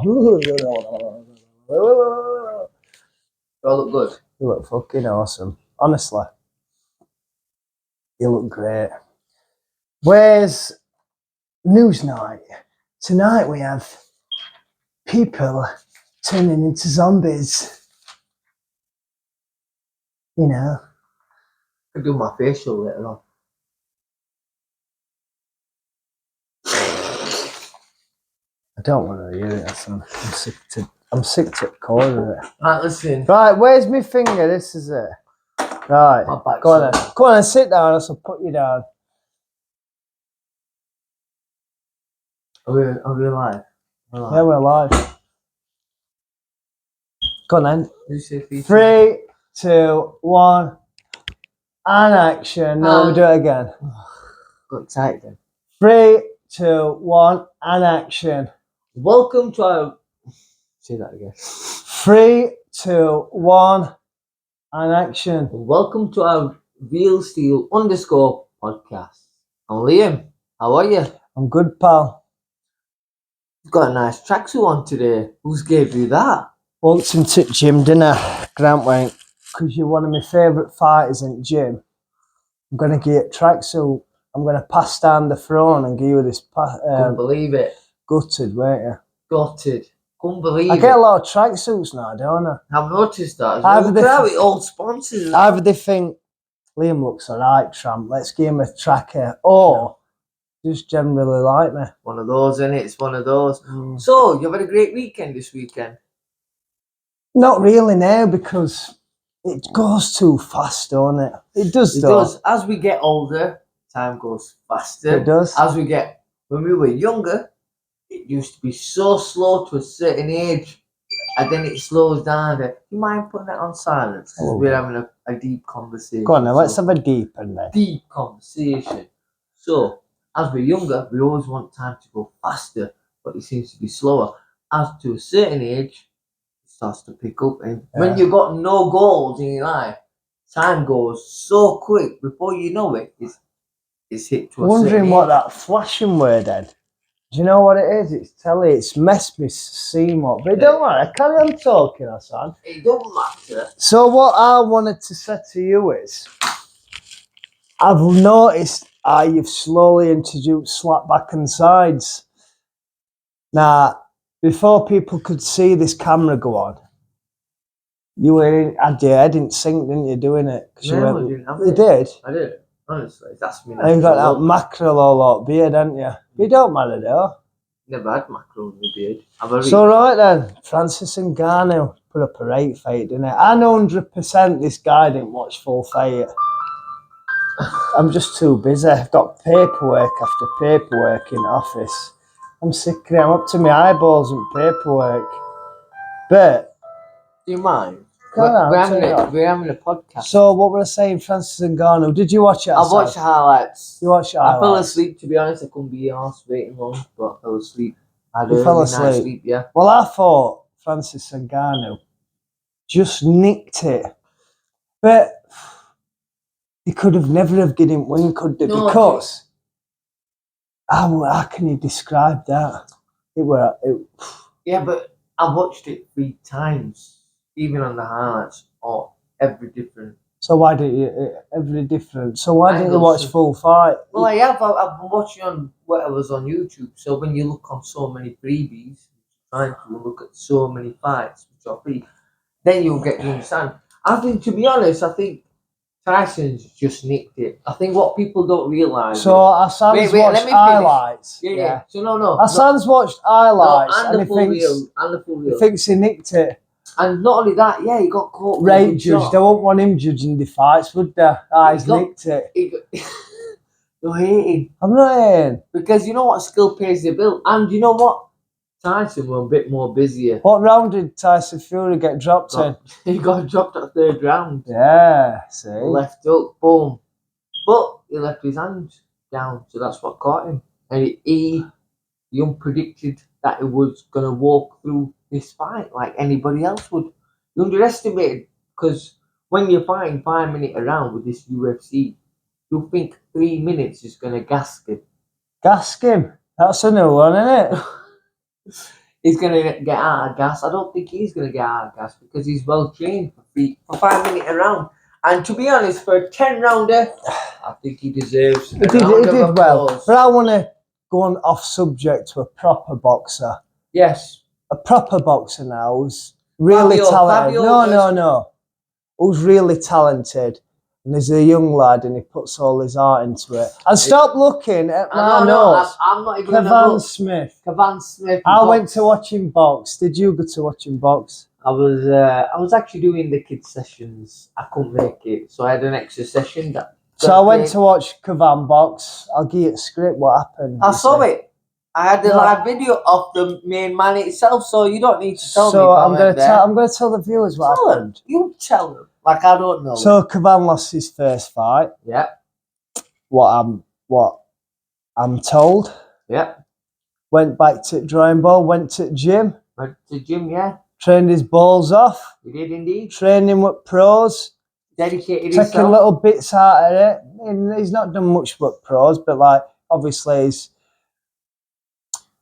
look good. You look fucking awesome. Honestly. You look great. Where's news night? Tonight we have people turning into zombies. You know. I could do my facial later on. I don't want to hear it. I'm sick to the core of it. Right, listen. Right, where's my finger? This is it. Right, go on then. Go on and sit down, else I'll put you down. Are we live? Yeah, we're live. Go on then. You say 3, 2, 1, and action. No, we'll do it again. Got excited then. 3, 2, 1, and action. Welcome to our... Say that again. 3, 2, 1, and action. Welcome to our Real Steel _ podcast. I'm Liam. How are you? I'm good, pal. You've got a nice tracksuit on today. Who's gave you that? Walked into the gym, didn't I? Grant went, because you're one of my favourite fighters in the gym. I'm going to get a tracksuit. I'm going to pass down the throne and give you this. Couldn't believe it. Gutted, weren't you? Gutted. Couldn't believe it. I get a lot of tracksuits now, don't I? I've noticed that. Either Look old sponsors. Either they think Liam looks alright, tramp, let's give him a tracker, or just generally like me. One of those, innit? It's one of those. So, you had a great weekend this weekend? Not really now, because it goes too fast, don't it? It does, though. It does. As we get older, time goes faster. It does. When we were younger, it used to be so slow to a certain age, and then it slows down. Do you mind putting that on silence? Because we're having a deep conversation. Go on then, let's have a deep one then. Deep conversation. So, as we're younger, we always want time to go faster, but it seems to be slower. As to a certain age, it starts to pick up. And when you've got no goals in your life, time goes so quick. Before you know it, it's hit to a certain age. Wondering what that flashing word then. Do you know what it is? It's telly. It's messed me seam up. But it don't matter. Carry on talking, Hassan. It don't matter. So what I wanted to say to you is, I've noticed how you've slowly introduced slap back and sides. Now, before people could see this camera go on, you had your head in sync, didn't you, doing it? No, I didn't have it. You did? I did. Honestly, that's me. And you got that mackerel all out beard, haven't you? It don't matter though. Never had mackerel in the beard. So right then, Francis Ngannou put up a great fight, didn't it? I know 100% this guy didn't watch full fight. I'm just too busy. I've got paperwork after paperwork in the office. I'm sick of it. I'm up to my eyeballs in paperwork. But do you mind? We're having a podcast. So what were I saying, Francis Ngannou? Did you watch it? I watched the highlights. You watched the highlights? I fell asleep, to be honest. I couldn't be arsed waiting long, but I fell asleep. You fell asleep? Yeah. Well, I thought Francis Ngannou just nicked it. But he could have never have given him win, could they? No, because how can you describe that? Yeah, but I watched it 3 times. Even on the highlights, or every different. So why didn't you watch full fight? Well, I have. I've been watching on whatever's on YouTube. So when you look on so many freebies, trying to look at so many fights which are free, then you'll get to understand. I think, to be honest, Tyson's just nicked it. I think what people don't realise. So Hassan's watched highlights. Yeah. So no. Hassan's watched highlights and the full reel. He thinks he nicked it. And not only that, he got caught. Rate judge. They won't want him judging the fights, would they? He's nicked it. You're hating. I'm not hating. Because you know what? Skill pays the bill. And you know what? Tyson were a bit more busier. What round did Tyson Fury get dropped in? He got dropped at 3rd round. Yeah, see? Left hook, boom. But he left his hands down, so that's what caught him. And he unpredicted that he was going to walk through this fight like anybody else would. You underestimated, because when you're fighting 5-minute round with this UFC, you think 3 minutes is going to gask him. Gask him? That's a new one, isn't it? he's going to get out of gas. I don't think he's going to get out of gas because he's well trained for 5 minutes a round. And to be honest, for a 10-rounder, I think he deserves He did well. But I want to go on off subject to a proper boxer. Yes. A proper boxer now who's really talented. Fabio No. Who's really talented. And there's a young lad and he puts all his heart into it. And stop looking at my nose. I'm not even going to Cavan Smith. Cavan Smith. I went to watch him box. Did you go to watch him box? I was actually doing the kids sessions. I couldn't make it, so I had an extra session. So I went to watch Cavan box. I'll give you a script. What happened? I saw it. I had the live video of the main man itself, so you don't need to tell me. So I'm going to tell the viewers what happened. You tell them. Like I don't know. So Cavan lost his first fight. Yeah. What I'm told. Yeah. Went back to the drawing board. Went to the gym. Yeah. Trained his balls off. He did indeed. Training with pros. Dedicated taking himself. Little bits out of it. And he's not done much with pros, but like obviously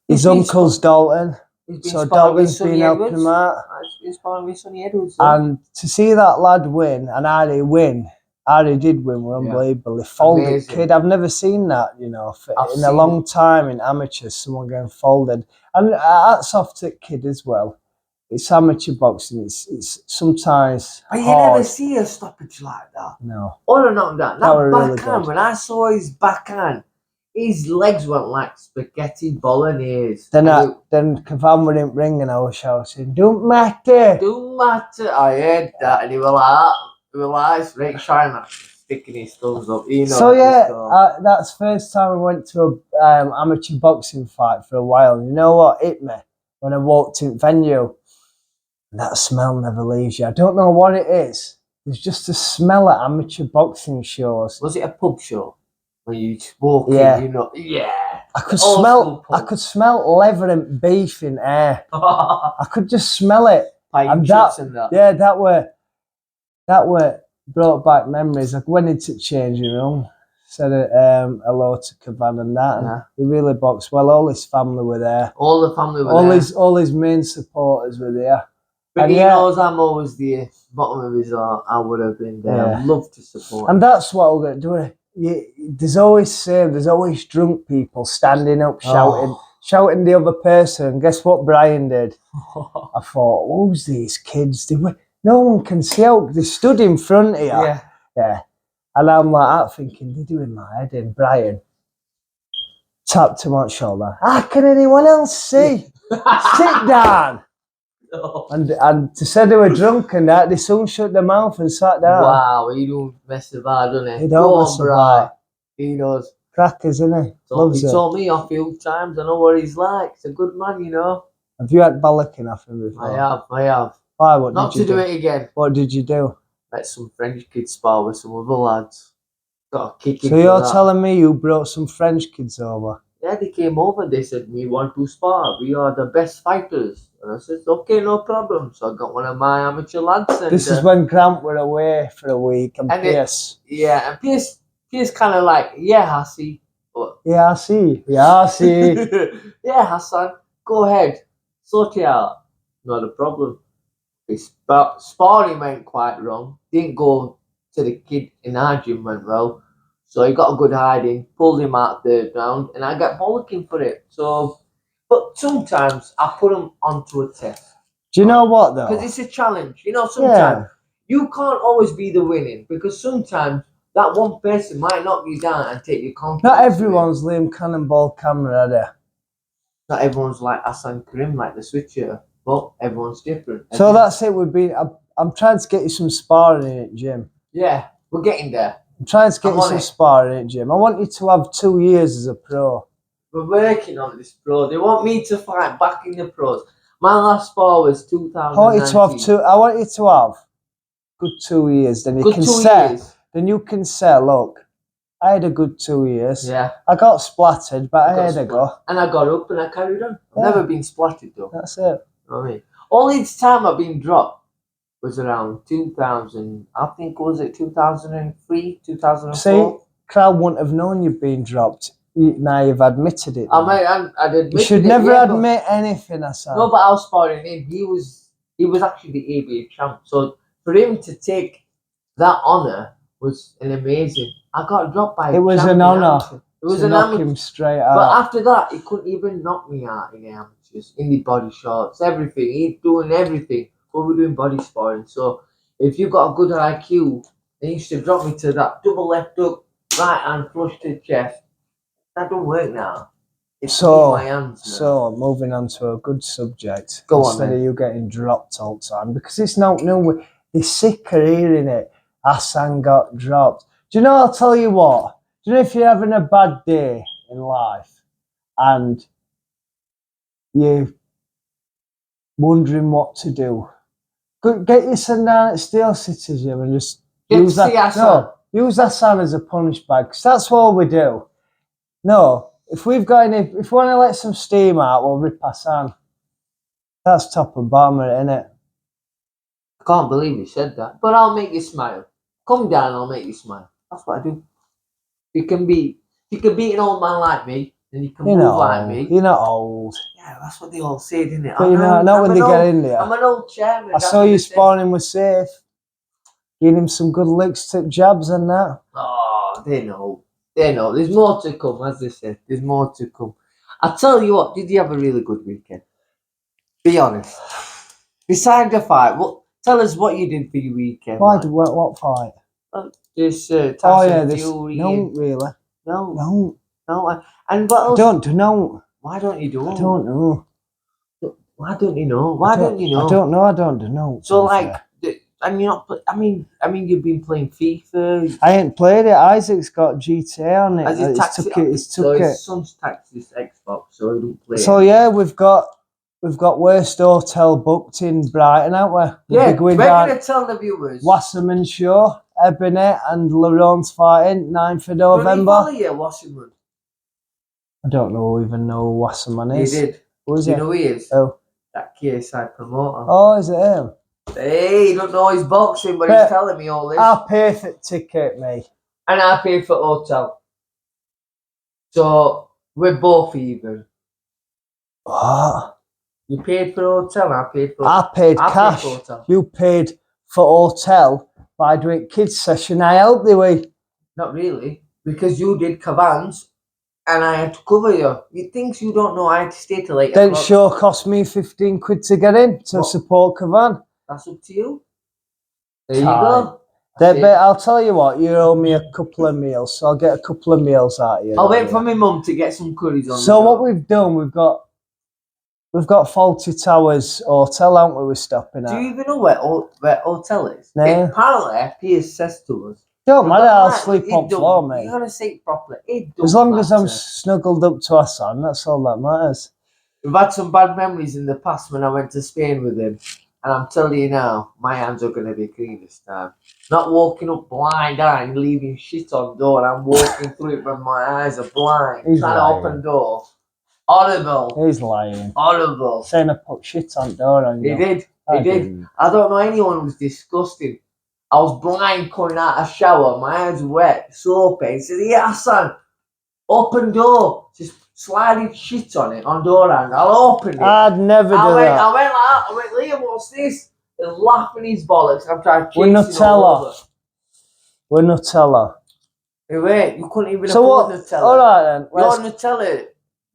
his uncle's Dalton. So Dalton's been helping him out. He's sparring with Sonny Edwards. And to see that lad win, and Harry did win, were unbelievable. He folded. Amazing. Kid, I've never seen that, in a long time in amateurs, someone getting folded. And hats off to the kid as well. It's amateur boxing. It's sometimes but you hard. never see a stoppage like that. No. Or not that. That really backhand, when I saw his backhand, his legs went like spaghetti bolognese. Then Cavan went in ring and I was shouting, "Don't matter." Don't matter. I heard that, and he was like, Rick China sticking his thumbs up. So that's first time I went to a amateur boxing fight for a while. And you know what hit me when I walked in venue? That smell never leaves you. I don't know what it is. There's just a smell at amateur boxing shows. Was it a pub show? When you walk in, I could smell leather and beef in air. I could just smell it. That were brought back memories. I went into the changing room, said hello to Cavan and that. And he really boxed well. All his family were there. All the family were there. All his main supporters were there. But he knows I'm always the bottom of his heart. I would have been there. I'd love to support him. And that's what we're going to do. There's always drunk people standing up, shouting the other person. Guess what Brian did? I thought, who's these kids? No one can see out. They stood in front of you. Yeah. And I'm like that thinking, they're doing my head in. Brian tapped him on the shoulder. How can anyone else see? Sit down. No. And to say they were drunk and that, they soon shut their mouth and sat down. Wow, he don't mess about, doesn't he? He don't mess about. He knows. Crackers, isn't he? He told me off a few times. I know what he's like. He's a good man, Have you had bollocking off him before? I have. Why? What Not did you do it again. What did you do? Let some French kids spar with some other lads. Got a kick in. So you're telling me you brought some French kids over? Yeah, they came over. They said, we want to spar. We are the best fighters. And I said, okay, no problem. So I got one of my amateur lads. And, this is when Grant were away for a week and Pierce. And Pierce kind of like, I see. Yeah, I see. Yeah, Hassan, go ahead. Sort it out. Not a problem. Sparring went quite wrong. Didn't go to the kid in our gym went well. So he got a good hiding, pulled him out third round, and I got bollocking for it. So, but sometimes I put him onto a test. Do you know what though? Because it's a challenge. Sometimes you can't always be the winning because sometimes that one person might knock you down and take your confidence. Not everyone's Liam Cannonball Camera, are they? Not everyone's like Hassan Karim, like the switcher, but everyone's different. So that's it. I'm trying to get you some sparring in it, Jim. Yeah, we're getting there. I'm trying to get you some sparring in it, Jim. I want you to have 2 years as a pro. We're working on this, bro. They want me to fight back in the pros. My last spar was 2019. I want you to have good 2 years. Then you can say, look, I had a good 2 years. Yeah. I got splattered, but I had a go. And I got up and I carried on. I've never been splattered though. That's it. You know what I mean? Only this time I've been dropped was around 2000. I think was it 2003, 2004. See, crowd wouldn't have known you'd been dropped Now you've admitted it. I'd admit You should it, never yeah, but- admit anything, Hassan. No, but I was sparring him. He was actually the ABA champ. So for him to take that honour was an amazing. I got dropped by. It was champ an in honour amateur. It was to an knock amateur. him straight But out. after that, he couldn't even knock me out in the amateurs, in the body shots, everything. He's doing everything. But we're doing body sparring. So if you got a good IQ, then you should drop me to that double left hook, right hand flush to the chest. That don't work now. It's me in my hands now. So moving on to a good subject. Go on, Instead then. of you getting dropped all the time, because it's not new. They're sick of hearing it. Hassan got dropped. Do you know? I'll tell you what. Do you know if you're having a bad day in life and you're wondering what to do, get your son down at Steel City Gym and just use that. Use Hassan as a punch bag, because that's all we do. No, if we want to let some steam out, we'll rip Hassan. That's top and bottom, isn't it? I can't believe you said that. But I'll make you smile. Come down, I'll make you smile. That's what I do. You can beat an old man like me, and you can move like me. You're not old. Yeah, that's what they all say, didn't it? But not when they get in there. I'm an old chairman. I saw you sparring with Safe. Giving him some good licks, tip jabs and that. Oh, they know. They know. There's more to come, as they said. There's more to come. I tell you what, did you have a really good weekend? Be honest. Besides the fight, tell us what you did for your weekend. Why? What fight? This Tyson this. Fury. No, really. No. And what else? I don't know. Why don't you do? I don't know. Why don't you know? Why don't you know? I don't know. I don't know. So like, and you're not. I mean, you've been playing FIFA. I ain't played it. Isaac's got GTA on it. He's took it. His son's taxed his Xbox, so he don't play. So yeah, we've got worst hotel booked in Brighton, haven't we? Yeah, we're gonna tell the viewers. Wasserman Show, Ebony and Laron's fighting 9th of November. Don't you follow you, Wasserman? I don't even know who Wasserman is. He did. Who is it? You know who he is? Oh. That KSI promoter. Oh, is it him? Hey, you don't know he's boxing, but he's telling me all this. I'll pay for the ticket, mate. And I pay for hotel. So we're both even. What? You paid for hotel, I paid for I paid cash. You paid for hotel by doing kids session. I helped you with. Not really, because you did Cavans and I had to cover you. You think you don't know I had to stay till 8 o'clock. Then show cost me 15 quid to get in to support Cavan. That's up to you. There you go. I'll tell you what, you owe me a couple of meals, so I'll get a couple of meals out of you. I'll wait for my mum to get some curries on. So what we've done, we've got Faulty Towers Hotel, haven't we? We're stopping at. Do you even know where hotel is? No. Apparently, Piers says to us. Don't matter, I'll sleep on floor, mate. You gotta say it properly. As long as I'm snuggled up to Hassan, that's all that matters. We've had some bad memories in the past when I went to Spain with him. And I'm telling you now, my hands are going to be clean this time. Not walking up blind eye and leaving shit on door. I'm walking through it when my eyes are blind. He's trying lying. to open door. Horrible. He's lying. Horrible. Saying I put shit on door on you. He did. He did. I don't know anyone who was disgusting. I was blind coming out of shower. My hands wet, soapy. He said, yeah, Hassan, open door. Just sliding shit on it, on door handle. I'll open it. I'd never do that. I went like that. I went, Liam, what's this? He's laughing his bollocks. I'm trying to chase him all over. We're Nutella. Hey, wait, you couldn't even afford Nutella. All right then. You're Nutella.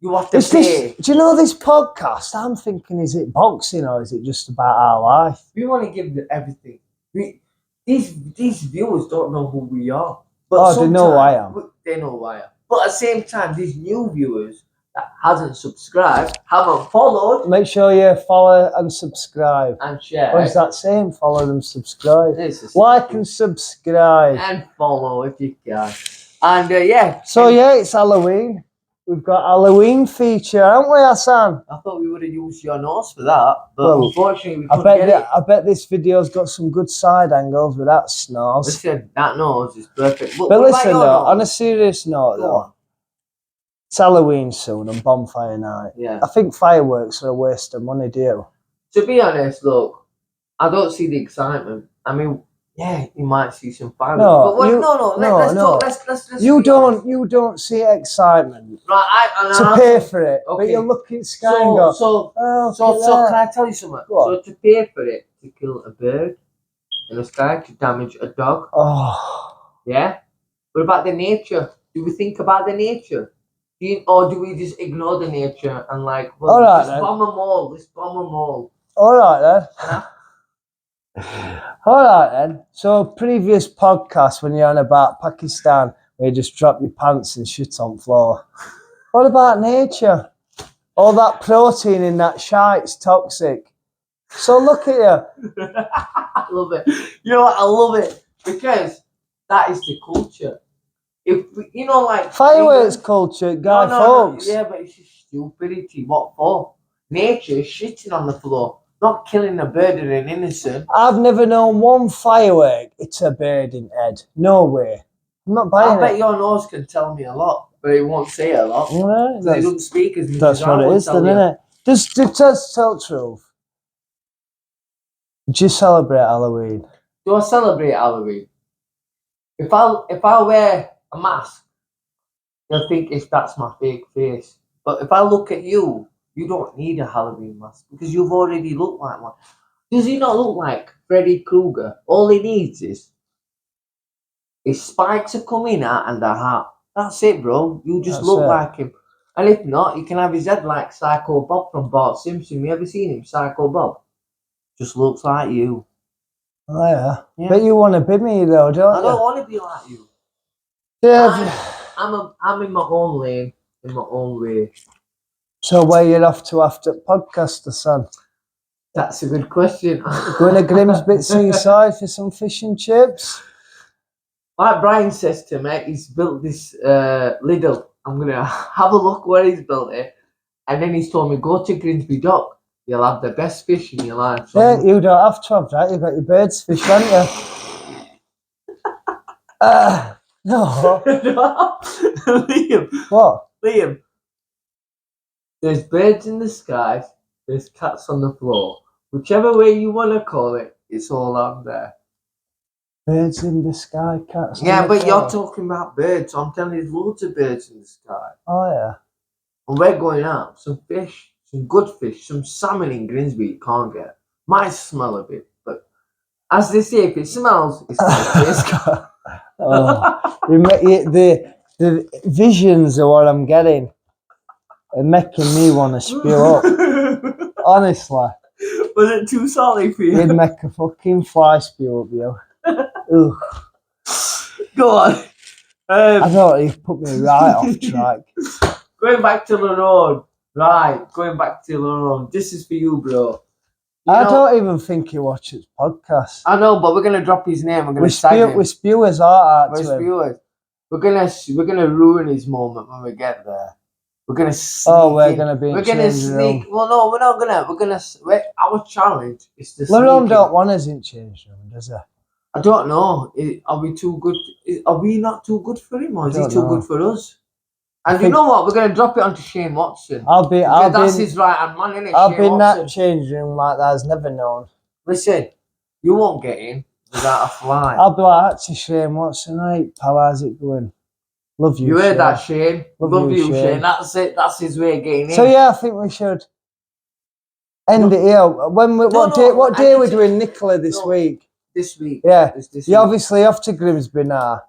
You have to pay. Do you know this podcast? I'm thinking, is it boxing or is it just about our life? We want to give them everything. These viewers don't know who we are. But they know who I am. They know who I am. But at the same time, these new viewers that hasn't subscribed, haven't followed. Make sure you follow and subscribe. And share. What is that saying? Follow and subscribe. Like and subscribe. And follow if you can. And yeah. So yeah, it's Halloween. We've got Halloween feature, haven't we, Hassan? I thought we would have used your nose for that, but unfortunately we couldn't get it. I bet this video's got some good side angles with that snores. Listen, that nose is perfect. But listen though, on a serious note though, it's Halloween soon and bonfire night. Yeah. I think fireworks are a waste of money, do you? To be honest, look, I don't see the excitement. I mean, Yeah, you might see some fireworks. No, But what, you- let's no. talk. Let's You be honest. don't see excitement Right, to pay for it, but Okay. you look at Sky and go, So oh, can I tell you something? Go on. So to pay for it, to kill a bird in the sky, to damage a dog, oh, yeah? What about the nature? Do we think about the nature? Or do we just ignore the nature and like, well, All right, just then. bomb them all, let's bomb them all. all right then. Huh? All right then. So previous podcast when you're on about Pakistan, where you just drop your pants and shit on floor. What about nature? All that protein in that shite's toxic. So look at you. I love it. You know what? I love it because that is the culture. If we, like Fireworks culture, Guy Fawkes. Yeah, but it's just stupidity. What for? Nature is shitting on the floor, not killing a bird or an innocent. I've never known one firework. It's a bird in head. No way. I'm not buying I bet it. your nose can tell me a lot, but it won't say a lot. Right, Because it doesn't speak as much that's as what I it would is, tell then, you. isn't it? Just tell the truth. Do you celebrate Halloween? Do I celebrate Halloween? If I wear a mask, you'll think if that's my fake face. But if I look at you, you don't need a Halloween mask because you've already looked like one. Does he not look like Freddy Krueger? All he needs is his spikes are coming out and a hat. That's it, bro. You just That's look it. like him. And if not, you can have his head like Psycho Bob from Bart Simpson. You ever seen him, Psycho Bob? Just looks like you. Oh yeah. Yeah. But you want to be me though, don't I you? don't want to be like you. Yeah. I'm in my own lane, in my own way. So where you're off to after podcaster, son? That's a good question. Going to Grimsby Seaside for some fish and chips? Like Brian says to me, he's built this Lidl. I'm gonna have a look where he's built it, and then he's told me go to Grimsby Dock. You'll have the best fish in your life. So Yeah, you don't have to have that. You've got your birds fish, haven't you? No. Liam, What? Liam. There's birds in the sky. There's cats on the floor. Whichever way you want to call it, it's all out there. Birds in the sky, cats. Yeah, on the but you're floor. talking about birds. So I'm telling you, there's loads of birds in the sky. Oh yeah. And we're going out. Some fish, some good fish, some salmon in Grimsby you can't get. Might smell a bit, but as they say, if it smells, it's gonna taste good. Oh, the visions of what I'm getting are making me want to spew up. Honestly, Was it too salty for you? it'd make a fucking fly spew up you. Ugh. Go on. I thought you've put me right off track. Going back to the road. Right, going back to the road. This is for you, bro. I don't even think he watches podcasts. I know, but we're gonna drop his name. We're gonna tag him. We spew his heart out We're to him. spewers. We're gonna ruin his moment when we get there. We're gonna sneak We're in. going to be in We're gonna changing sneak. room. Well, no, we're not gonna. We're gonna. Our challenge is to Leron sneak don't in. want us in change room, does he? I don't know. Are we too good? Are we not too good for him, or is he Don't too know. good for us? And you think- know what? We're gonna drop it onto Shane Watson. That's his right hand man, innit? I'll Shane be in Watson. that change room like that. I've never known. Listen, you won't get in without a fly. I'll be like, actually, Shane, what's the night? Pal, how's it going? Love you, You heard Shane. that, Shane? Love you, Shane. Shane. That's it. That's his way of getting in. So yeah, I think we should end it here. What day are we doing Nicola this week? This week. Yeah. This You're week. obviously off to Grimsby now.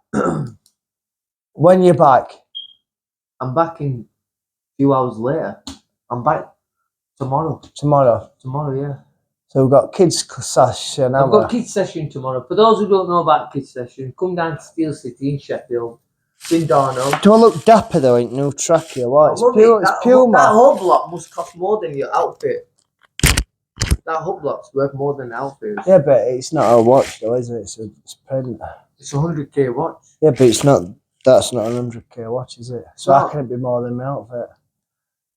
When you're back? I'm back in a few hours later. I'm back tomorrow. Tomorrow, yeah. So we've got kids session. I've got kids session tomorrow. For those who don't know about kids session, come down to Steel City in Sheffield. It's in Darno. Do I look dapper though? Ain't no tracky or what? It's Puma. That whole block must cost more than your outfit. That whole block's worth more than the outfit. Yeah, but it's not a watch though, is it? It's print. It's a 100k watch. Yeah, but it's not. That's not a 100k watch, is it? So No. how can it be more than my outfit?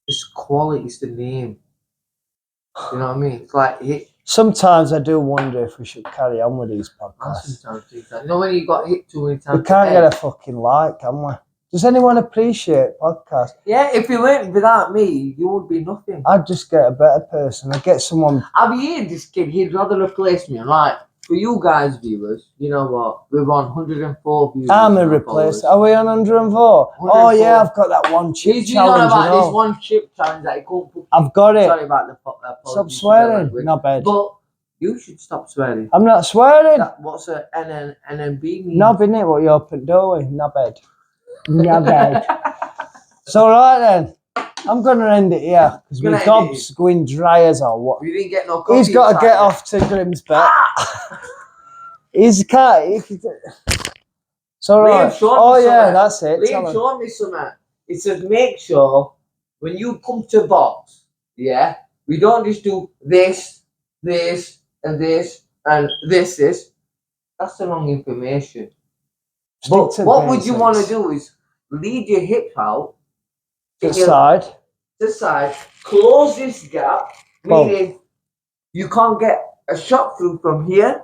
It's quality. It's the name. You know what I mean? It's like Sometimes I do wonder if we should carry on with these podcasts. sometimes think that. You know when you got hit too many times. We can't get a fucking like, can we? Does anyone appreciate podcasts? Yeah, if you weren't without me, you would be nothing. I'd just get a better person. I'd get someone. I've heard this kid. He'd rather replace me, right? for you guys viewers, you know what? We're on 104 views. I'm a now, replace. followers. Are we on 104? Oh 104. yeah, I've got that one chip He's been on challenge. about You know. this one chip challenge that he couldn't put. I've got it. Sorry about the Stop swearing. Not bad. But you should stop swearing. I'm not swearing. What's a NNB mean? Knob, innit? What you open doorway? Not bad. Not bad. So right then, I'm gonna end it here because my gob's going dry as or what. We didn't get no coffee. He's got to get off to Grimsby. He's can't. So right. Oh yeah, that's it. Liam showed me something. It says make sure when you come to box, yeah, we don't just do this, this, and this, and this. That's the wrong information. But what would you want to do is lead your hips out to the side, close this gap, meaning you can't get a shot through from here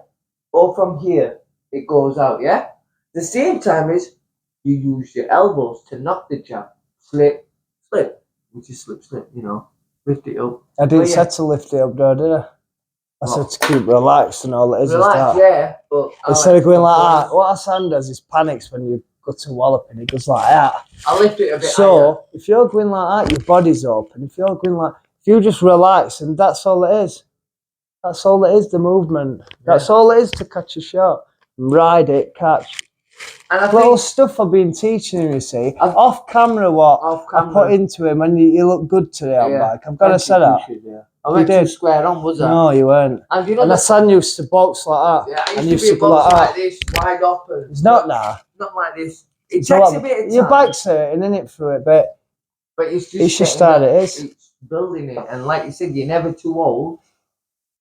or from here. It goes out, yeah? The same time is you use your elbows to knock the jab. Slip, which is slip, you know. Lift it up. I didn't say to lift it up though, did I? I said to keep relaxed and all it is. Relax, yeah. But instead of going like that, what Hassan does is panics when you go to wallop and he goes like that. I lift it a bit So, if you're going like that, your body's open. If you're going like, if you just relax and that's all it is. That's all it is, the movement. That's all it is to catch a shot. Ride it, catch. And little stuff I've been teaching him, you see. Off camera I put into him and you look good today on bike. I've got to say that. I went too square on, was I? No, you weren't. And you know Hassan used to box like that. Yeah, I used to be box like this, wide open. It's not now. Not like this. It takes a bit of time. Your back's hurting, in it, through it, but it's just started. It's building it. And like you said, you're never too old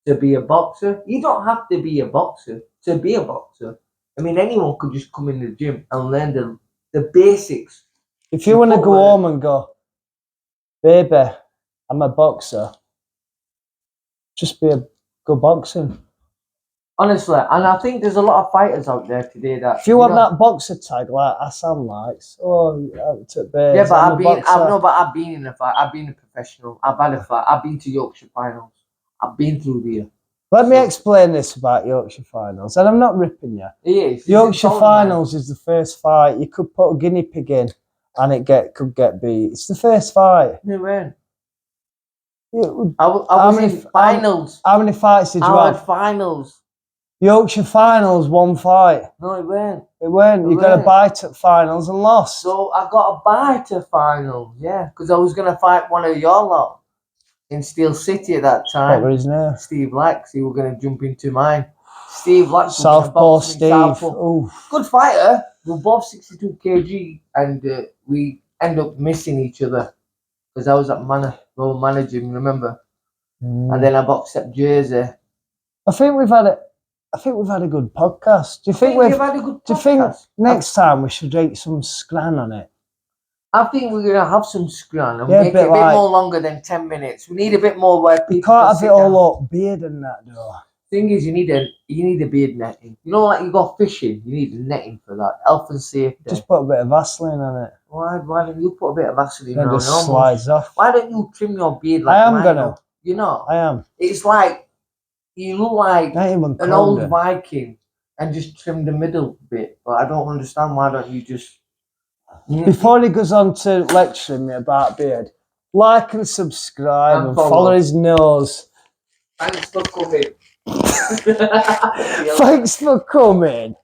to be a boxer. You don't have to be a boxer to be a boxer. I mean, anyone could just come in the gym and learn the basics. If you want to go home and go, baby, I'm a boxer, just be a good boxing. Honestly, and I think there's a lot of fighters out there today that... If you want that boxer tag like Hassan likes, out to base. Yeah, but I've been in a fight. I've been a professional. I've had a fight. I've been to Yorkshire finals. I've been through there. Let me explain this about Yorkshire finals, and I'm not ripping you. It is. Yorkshire finals is the first fight. You could put a guinea pig in, and it could get beat. It's the first fight. No way. I was in finals. How many fights did you have? I had finals. Yorkshire finals, one fight. No, it weren't. It weren't. You got a bite at finals and lost. So I got a bite at finals, yeah, because I was gonna fight one of your lot in Steel City at that time. What was his name? Steve Lax. He was gonna jump into mine. Steve Lax. Southpaw Steve. Ooh. Good fighter. We're both 62 kg, and we end up missing each other because I was at Royal managing, remember? And then I boxed at Jersey. I think we've had a good podcast. Do you think we've had a good podcast? Do you think next time we should eat some scran on it? I think we're gonna have some scran and make it a bit more longer than 10 minutes. We need a bit more where people. You can't have it all up beard and that though. Thing is, you need a beard netting. You know, like you go fishing, you need a netting for that. Health and safety. Just put a bit of Vaseline on it. Why don't you put a bit of Vaseline on it? Just slides off. Why don't you trim your beard like I am gonna. You know. I am. It's like you look like an old Viking and just trim the middle bit. But I don't understand why don't you just. Before he goes on to lecturing me about beard, like and subscribe and follow his nose. Thanks for coming. Thanks for coming.